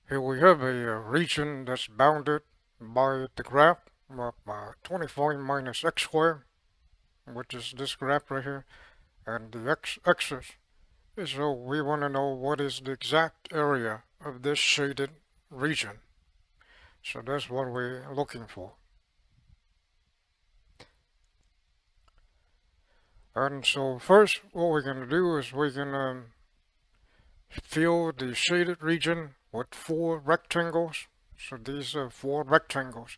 Here we have a region that's bounded by the graph of 25 minus x squared, which is this graph right here, and the x-axis. So we want to know what is the exact area of this shaded region. So that's what we're looking for. And so first, what we're going to do is we're going to fill the shaded region with 4 rectangles. So these are 4 rectangles.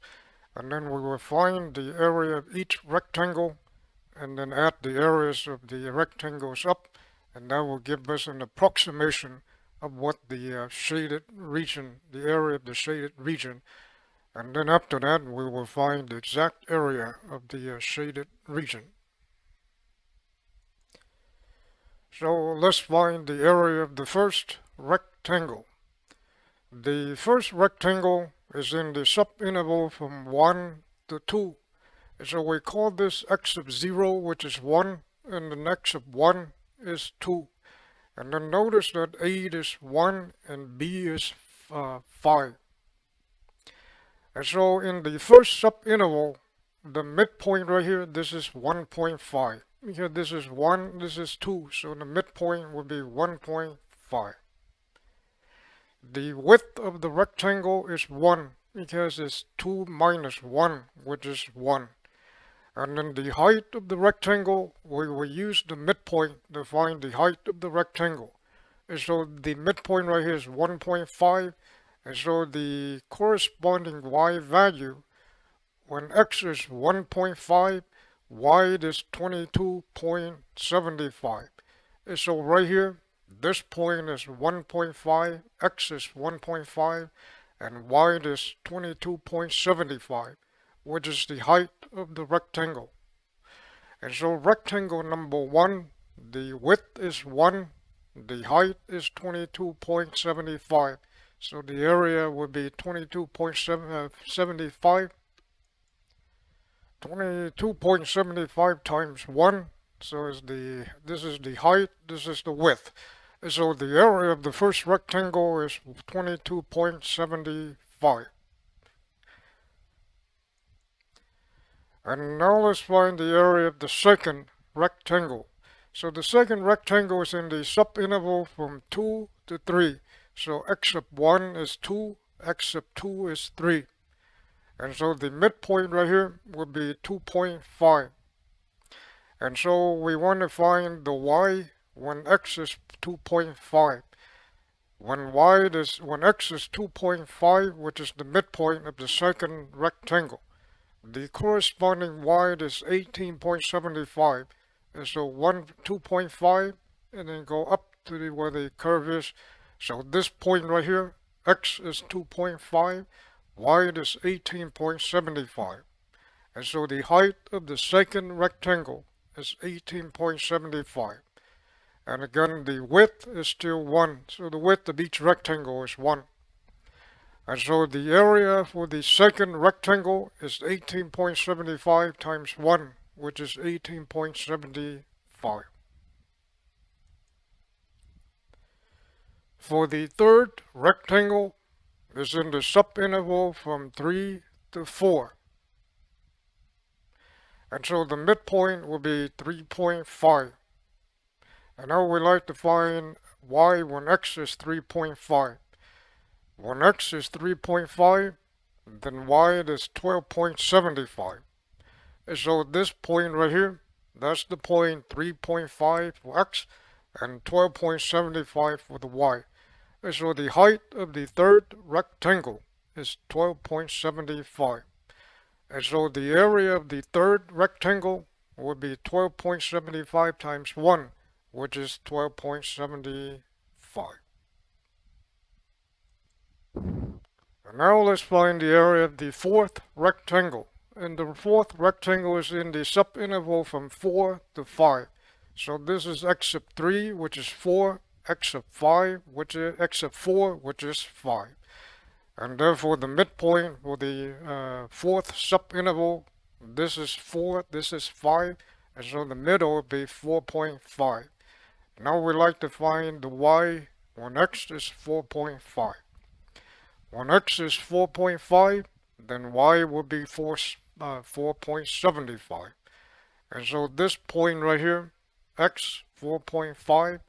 And then we will find the area of each rectangle and then add the areas of the rectangles up, and that will give us an approximation of what the shaded region, the area of the shaded region, and then after that we will find the exact area of the shaded region. So let's find the area of the first rectangle. The first rectangle is in the subinterval from 1 to 2. So we call this x of 0, which is 1, and then x of 1 is 2. And then notice that 8 is 1 and b is 5. And so in the first subinterval, the midpoint right here, this is 1.5. Here this is 1, this is 2, so the midpoint would be 1.5. The width of the rectangle is 1 because it's 2 minus 1, which is 1. And then the height of the rectangle, we will use the midpoint to find the height of the rectangle. And so the midpoint right here is 1.5, and so the corresponding y value, when x is 1.5, y is 22.75. And so right here, this point is 1.5, x is 1.5, and y is 22.75. Which is the height of the rectangle. And so rectangle number 1, the width is 1, the height is 22.75. So the area would be 22.75. 22.75 times 1. So this is the height, this is the width. And so the area of the first rectangle is 22.75. And now let's find the area of the second rectangle. So the second rectangle is in the subinterval from 2 to 3. So x of 1 is 2, x of 2 is 3. And so the midpoint right here would be 2.5. And so we want to find the y when x is 2.5. When x is 2.5, which is the midpoint of the second rectangle, the corresponding y is 18.75, and so 2.5, and then go up to where the curve is. So this point right here, x is 2.5, y is 18.75, and so the height of the second rectangle is 18.75. And again, the width is still 1, so the width of each rectangle is 1. And so the area for the second rectangle is 18.75 times 1, which is 18.75. For the third rectangle is in the subinterval from 3 to 4. And so the midpoint will be 3.5. And now we like to find y when x is 3.5. When x is 3.5, then y is 12.75. And so this point right here, that's the point 3.5 for x and 12.75 for the y. And so the height of the third rectangle is 12.75. And so the area of the third rectangle would be 12.75 times 1, which is 12.75. And now let's find the area of the fourth rectangle. And the fourth rectangle is in the subinterval from 4 to 5. So this is x of 3, which is 4, x of 5, which is x of 4, which is 5. And therefore the midpoint for the fourth subinterval, this is 4, this is 5, and so the middle would be 4.5. Now we like to find the y when x is 4.5. When x is 4.5, then y will be 4.75. And so this point right here, x 4.5,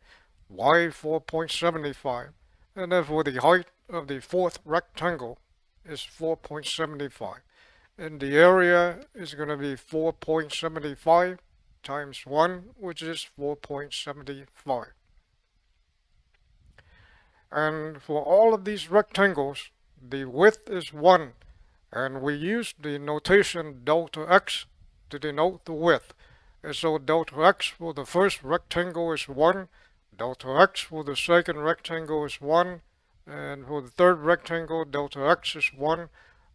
y 4.75, and therefore the height of the fourth rectangle is 4.75. And the area is going to be 4.75 times 1, which is 4.75. And for all of these rectangles, the width is 1, and we use the notation delta x to denote the width. And so delta x for the first rectangle is 1, delta x for the second rectangle is 1, and for the third rectangle, delta x is 1,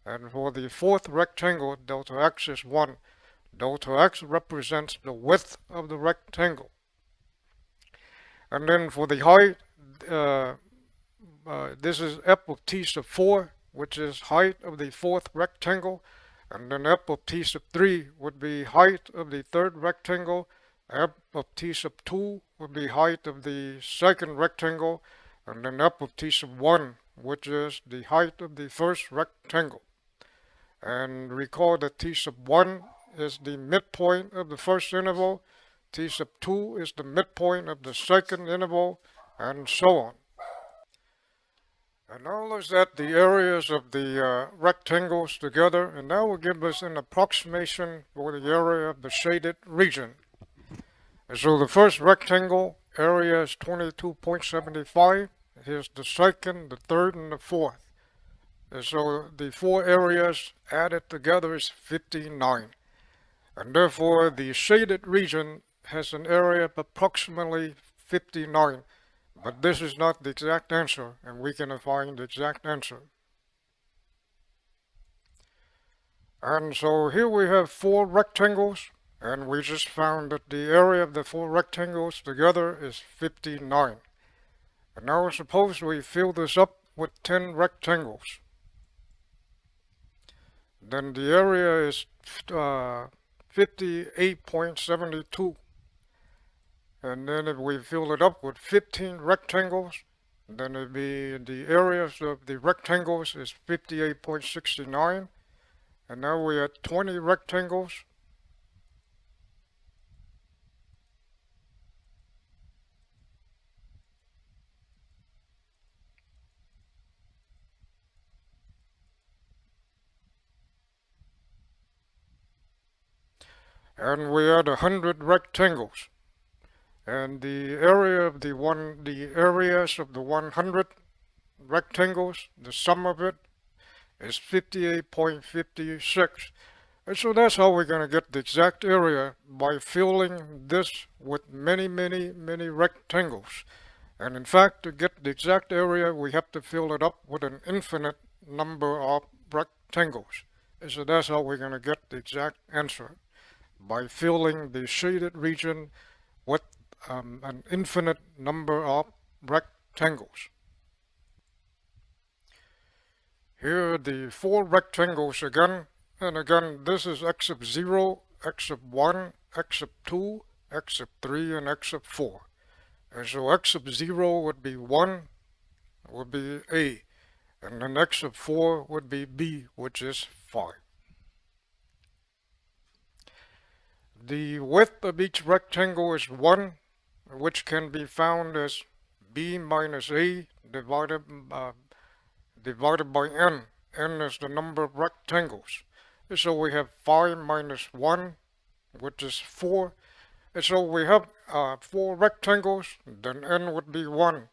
and for the fourth rectangle, delta x is 1. Delta x represents the width of the rectangle. And then for the height, this is f of t sub 4, which is height of the fourth rectangle, and then f of t sub 3 would be height of the third rectangle, f of t sub 2 would be height of the second rectangle, and then f of t sub 1, which is the height of the first rectangle. And recall that t sub 1 is the midpoint of the first interval, t sub 2 is the midpoint of the second interval, and so on. And now let's add the areas of the rectangles together, and that will give us an approximation for the area of the shaded region. And so the first rectangle area is 22.75. Here's the second, the third, and the fourth. And so the four areas added together is 59. And therefore the shaded region has an area of approximately 59. But this is not the exact answer, and we can find the exact answer. And so here we have four rectangles, and we just found that the area of the four rectangles together is 59. And now suppose we fill this up with 10 rectangles. Then the area is 58.72. And then if we fill it up with 15 rectangles, then it'd be the areas of the rectangles is 58.69. And now we have 20 rectangles. And we had 100 rectangles. And the area of the areas of the 100 rectangles, the sum of it is 58.56. And so that's how we're going to get the exact area, by filling this with many rectangles. And in fact, to get the exact area, we have to fill it up with an infinite number of rectangles. And so that's how we're going to get the exact answer, by filling the shaded region with an infinite number of rectangles. Here are the four rectangles again, and again this is x sub 0, x sub 1, x sub 2, x sub 3, and x sub 4. And so x sub 0 would be 1, would be A, and then x sub 4 would be B, which is 5. The width of each rectangle is 1, which can be found as b minus a divided by n. N is the number of rectangles. So we have 5 minus 1, which is 4. And so we have 4 rectangles, then n would be 1.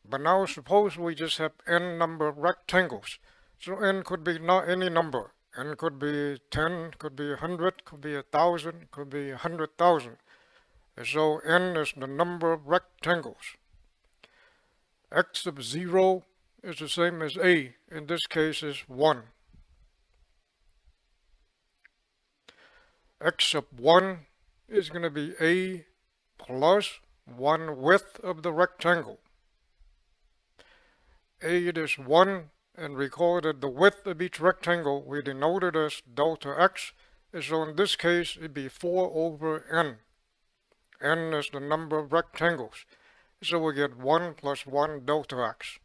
But now suppose we just have n number of rectangles. So n could be not any number. N could be 10, could be 100, could be 1,000, could be 100,000. So n is the number of rectangles. X sub 0 is the same as A. In this case is 1. X sub 1 is going to be A plus 1 width of the rectangle. A is 1, and recall that the width of each rectangle we denoted as delta x. So in this case it'd be 4 over n. N is the number of rectangles. So we get 1 plus 1 delta x.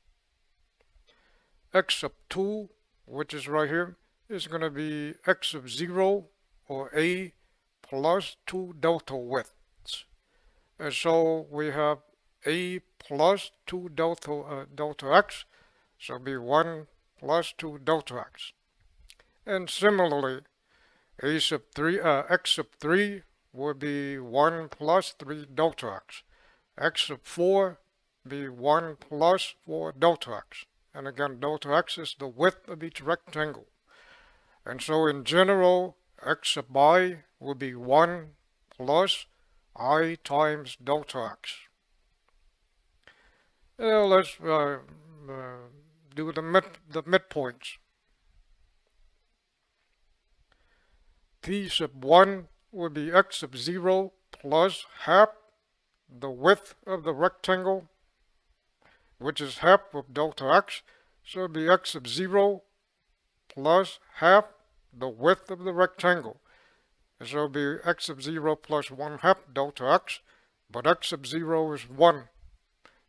x sub 2, which is right here, is going to be x sub 0, or a, plus 2 delta widths. And so we have a plus 2 delta x, so it'll be 1 plus 2 delta x. And similarly, a sub 3, x sub 3 would be 1 plus 3 delta x. X sub 4 be 1 plus 4 delta x. And again, delta x is the width of each rectangle. And so in general, x sub I will be 1 plus I times delta x. Now let's do the midpoints. T sub 1 will be x sub 0 plus half the width of the rectangle, which is half of delta x. So it'll be x sub 0 plus half the width of the rectangle. And so it'll be x sub 0 plus 1 half delta x, but x sub 0 is 1.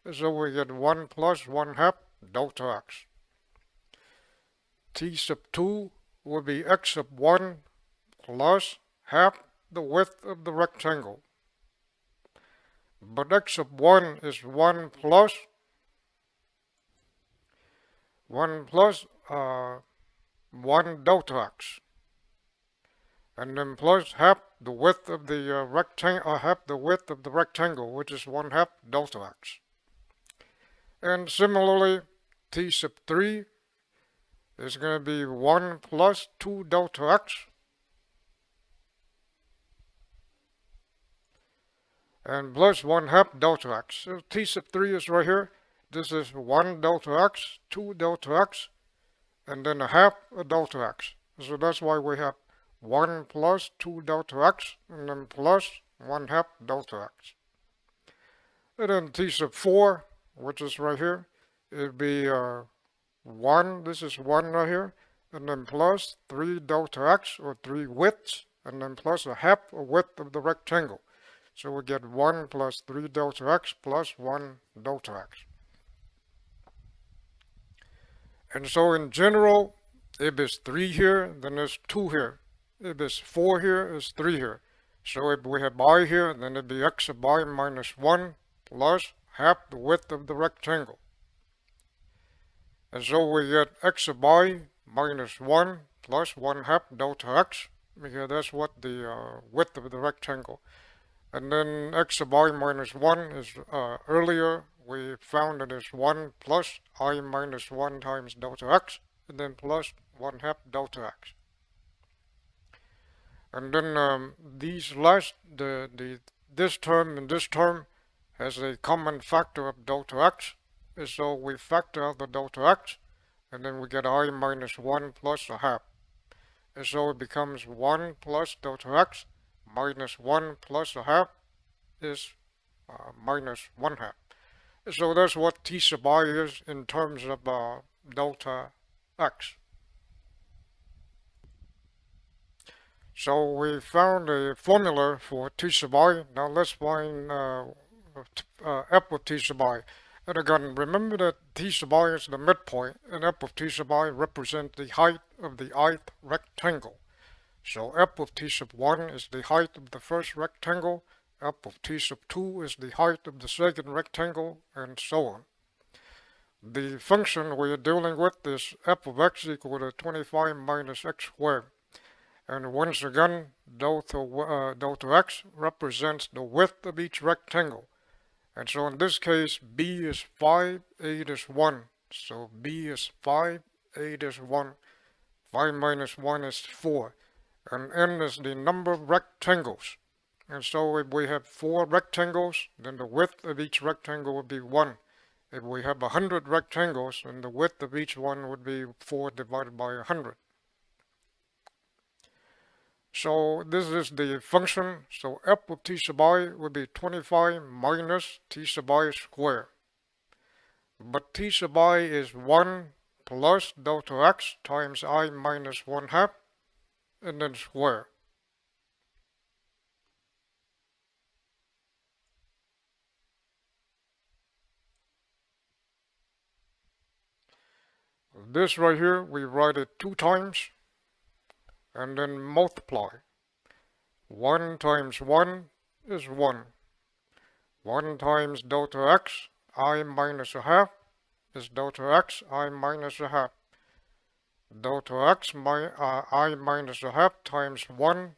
And so we get 1 plus 1 half delta x. T sub 2 will be x sub 1 plus half the width of the rectangle. But x sub 1 is 1 plus 1 delta x. And then plus half the width of the rectangle, which is 1 half delta x. And similarly, T sub 3 is going to be 1 plus 2 delta x. And plus 1 half delta x. So T sub 3 is right here. This is 1 delta x, 2 delta x, and then a half a delta x. So that's why we have 1 plus 2 delta x, and then plus 1 half delta x. And then T sub 4, which is right here, it'd be 1, this is 1 right here, and then plus 3 delta x, or 3 widths, and then plus a half a width of the rectangle. So we get 1 plus 3 delta x plus 1 delta x. And so in general, if it's 3 here, then there's 2 here. If it's 4 here, it's 3 here. So if we have I here, then it'd be x sub I minus 1 plus half the width of the rectangle. And so we get x sub I minus 1 plus 1 half delta x, because that's what the width of the rectangle. And then x sub I minus 1 is earlier we found that it's 1 plus I minus 1 times delta x, and then plus 1 half delta x. And then these this term and this term has a common factor of delta x, and so we factor out the delta x, and then we get I minus 1 plus a half. And so it becomes 1 plus delta x minus 1 plus a half is minus 1 half. So that's what T sub I is in terms of delta x. So we found a formula for T sub I. Now let's find f of T sub I. And again, remember that T sub I is the midpoint, and f of T sub I represents the height of the ith rectangle. So f of T sub 1 is the height of the first rectangle, f of T sub 2 is the height of the second rectangle, and so on. The function we are dealing with is f of x equal to 25 minus x squared. And once again, delta x represents the width of each rectangle. And so in this case, b is 5, 8 is 1. So b is 5, 8 is 1. 5 minus 1 is 4. And n is the number of rectangles. And so if we have 4 rectangles, then the width of each rectangle would be 1. If we have 100 rectangles, then the width of each one would be 4 divided by 100. So this is the function. So f of T sub I would be 25 minus T sub I squared. But T sub I is 1 plus delta x times I minus 1 half, and then square. This right here, we write it 2 times and then multiply. 1 times 1 is 1. 1 times delta x, I minus a half, is delta x, I minus a half. Delta x, I minus a half times 1,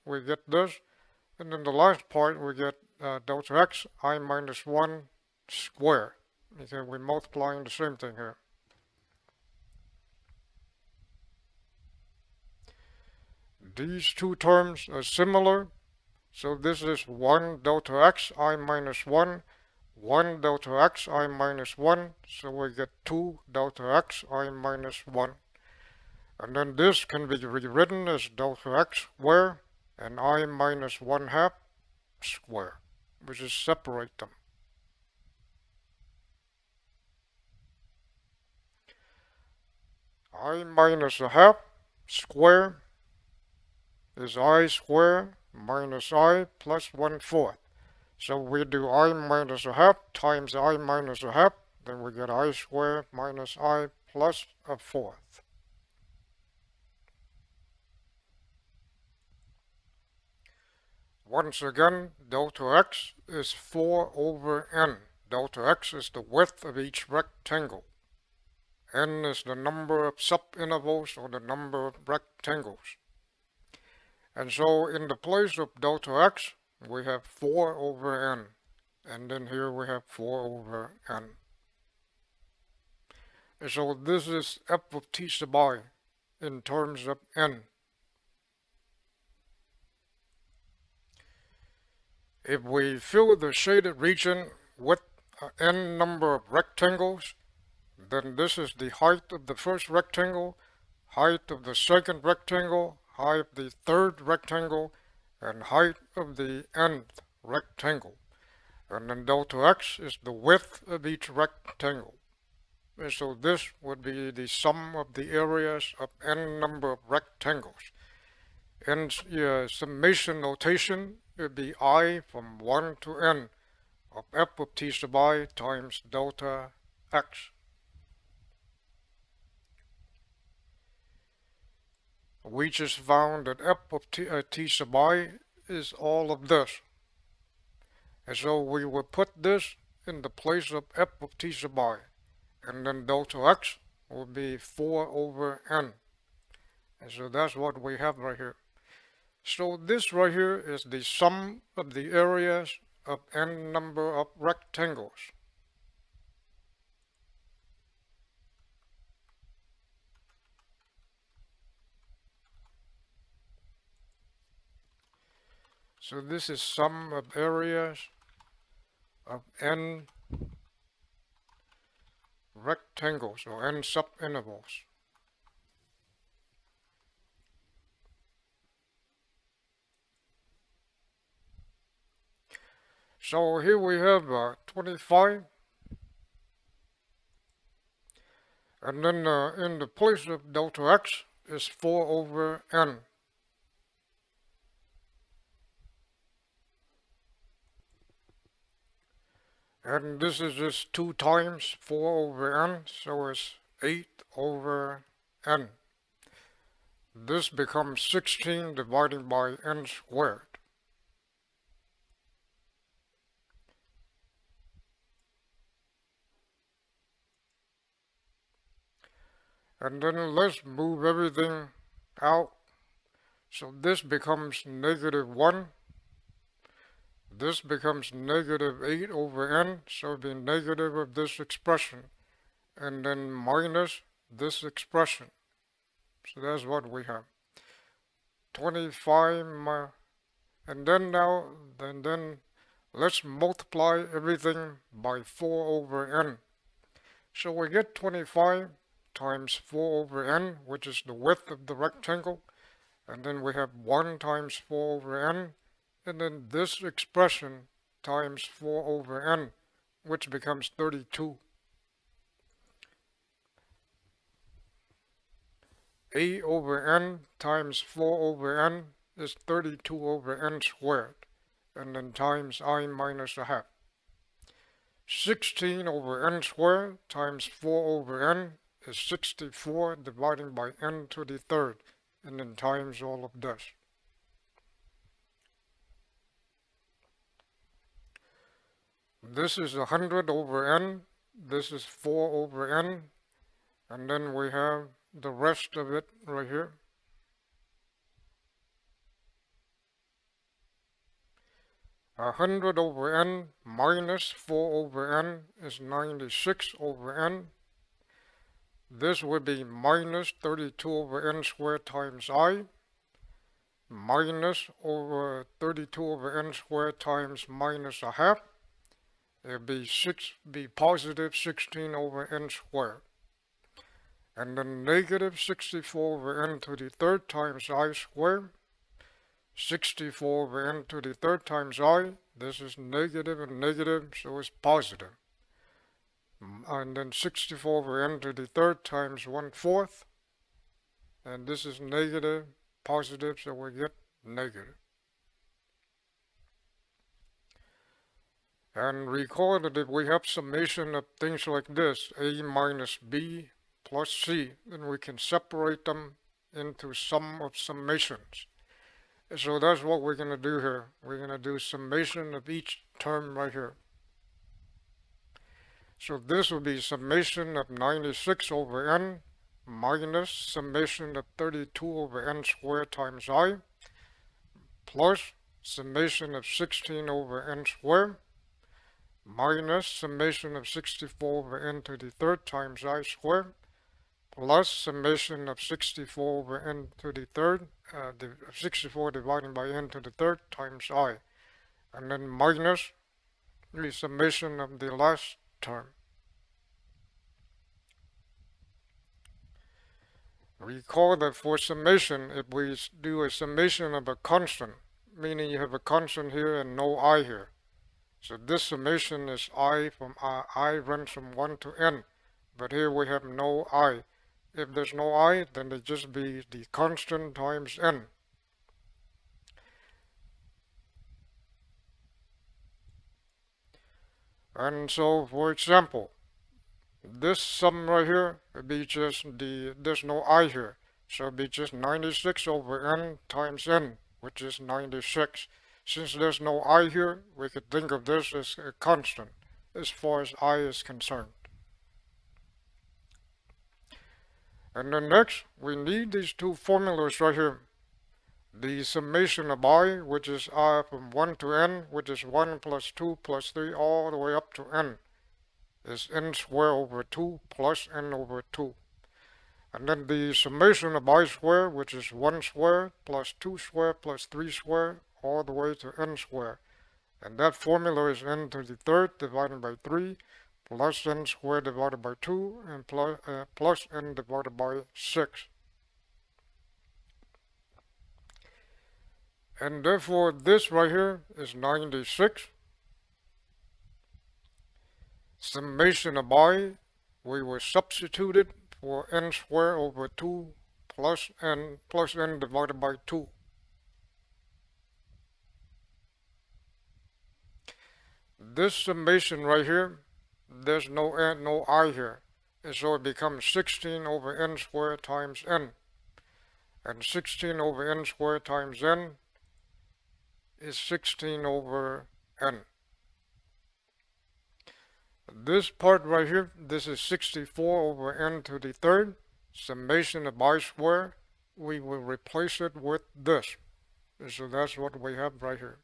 we get this. And then the last part, we get delta x, I minus 1 squared. Okay, we're multiplying the same thing here. These two terms are similar, so this is 1 delta x, I minus 1, 1 delta x, I minus 1, so we get 2 delta x, I minus 1. And then this can be rewritten as delta x squared and I minus 1 half squared, which is separate them. I minus a half squared is I squared minus I plus 1/4. So we do I minus a half times I minus a half, then we get I squared minus I plus 1/4. Once again, delta x is 4 over n. Delta x is the width of each rectangle. N is the number of subintervals or the number of rectangles. And so in the place of delta x, we have 4 over n. And then here we have 4 over n. And so this is f of t sub I in terms of n. If we fill the shaded region with n number of rectangles, then this is the height of the first rectangle, height of the second rectangle, height of the third rectangle, and height of the nth rectangle. And then delta x is the width of each rectangle. And so this would be the sum of the areas of n number of rectangles. In summation notation, it would be I from 1 to n of f of t sub I times delta x. We just found that f of t sub I is all of this. And so we will put this in the place of f of t sub I. And then delta x will be 4 over n. And so that's what we have right here. So this right here is the sum of the areas of n number of rectangles. So this is sum of areas of n rectangles or n subintervals. So here we have 25, and then in the place of delta x is 4 over n. And this is just 2 times 4 over n, so it's 8 over n. This becomes 16 divided by n squared. And then let's move everything out. So this becomes negative 1. This becomes negative 8 over n, so it'll be negative of this expression. And then minus this expression. So that's what we have. 25, and then let's multiply everything by 4 over n. So we get 25 times 4 over n, which is the width of the rectangle, and then we have 1 times 4 over n, and then this expression times 4 over n, which becomes 32. 8 over n times 4 over n is 32 over n squared, and then times I minus a half. 16 over n squared times 4 over n is 64 dividing by n to the third, and then times all of this. This is 100 over n, this is 4 over n, and then we have the rest of it right here. A 100 over n minus 4 over n is 96 over n. This would be minus 32 over n squared times I, minus over 32 over n squared times minus a half. It would be positive 16 over n squared. And then negative 64 over n to the third times I squared. 64 over n to the third times I, this is negative and negative, so it's positive. And then 64 over n to the third times 1/4, and this is negative, positive, so we get negative. And recall that if we have summation of things like this, a minus b plus c, then we can separate them into sum of summations. So that's what we're going to do here. We're going to do summation of each term right here. So this will be summation of 96 over n minus summation of 32 over n squared times I plus summation of 16 over n squared minus summation of 64 over n to the third times I squared plus summation of 64 over n to the third, 64 divided by n to the third times I, and then minus the summation of the last term. Recall that for summation, if we do a summation of a constant, meaning you have a constant here and no I here. So this summation is I runs from 1 to n, but here we have no I. If there's no I, then it just be the constant times n. And so, for example, this sum right here would be just there's no I here, so it'd be just 96 over n times n, which is 96. Since there's no I here, we could think of this as a constant as far as I is concerned. And then next, we need these two formulas right here. The summation of I, which is I from 1 to n, which is 1 plus 2 plus 3 all the way up to n, is n squared over 2 plus n over 2. And then the summation of I squared, which is 1 squared plus 2 squared plus 3 squared all the way to n squared. And that formula is n to the third divided by 3 plus n squared divided by 2 and plus n divided by 6. And therefore this right here is 96. Summation of I, we will substitute it for n squared over 2 plus n divided by 2. This summation right here, there's no n, no I here, and so it becomes 16 over n squared times n. And 16 over n squared times n is 16 over n. This part right here, this is 64 over n to the third, summation of I squared. We will replace it with this. So that's what we have right here.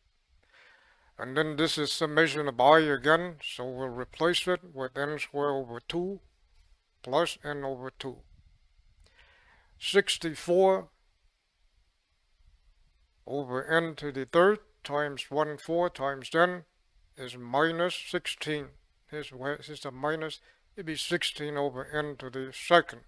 And then this is summation of I again, so we'll replace it with n squared over 2 plus n over 2. 64 over n to the third times 1/4 times n is minus 16. Here's a minus, it'd be 16 over n to the second.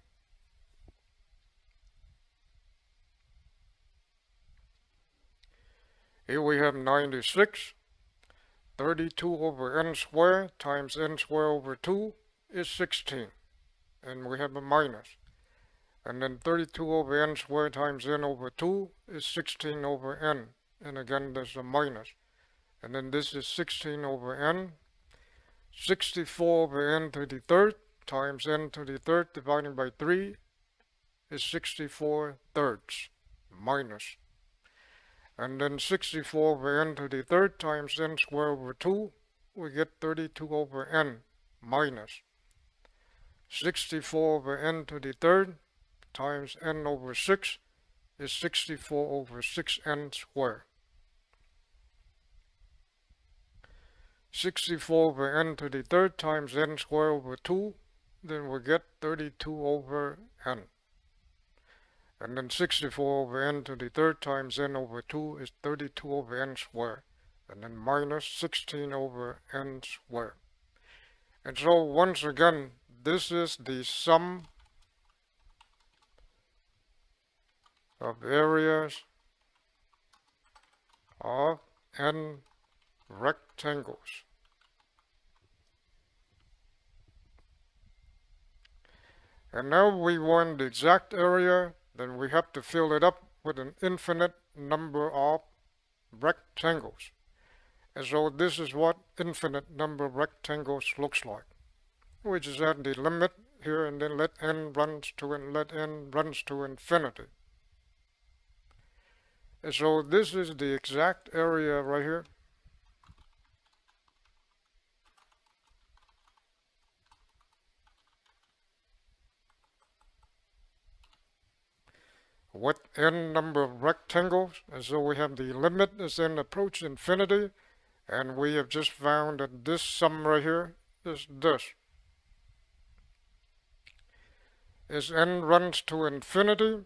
Here we have 96. 32 over n squared times n squared over 2 is 16. And we have a minus. And then 32 over n squared times n over 2 is 16 over n. And again, there's a minus. And then this is 16 over n. 64 over n to the third times n to the third dividing by 3 is 64 thirds minus. And then 64 over n to the third times n squared over 2, we get 32 over n minus. 64 over n to the third times n over 6 is 64 over 6n squared. 64 over n to the third times n squared over 2, then we get 32 over n. And then 64 over n to the third times n over 2 is 32 over n squared. And then minus 16 over n squared. And so once again, this is the sum of areas of n rectangles. And now we want the exact area, then we have to fill it up with an infinite number of rectangles. And so this is what infinite number of rectangles looks like. We just add the limit here and then let n runs to infinity. And so this is the exact area right here. With n number of rectangles, and so we have the limit as n approaches infinity, and we have just found that this sum right here is this. As n runs to infinity,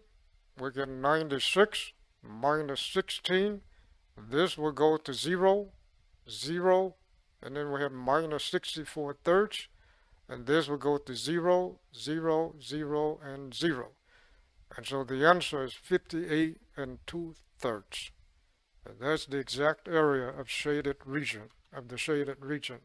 we get 96 minus 16. This will go to 0, 0, and then we have minus 64 thirds, and this will go to 0, 0, 0, and 0. And so the answer is 58 2/3. And that's the exact area of the shaded region.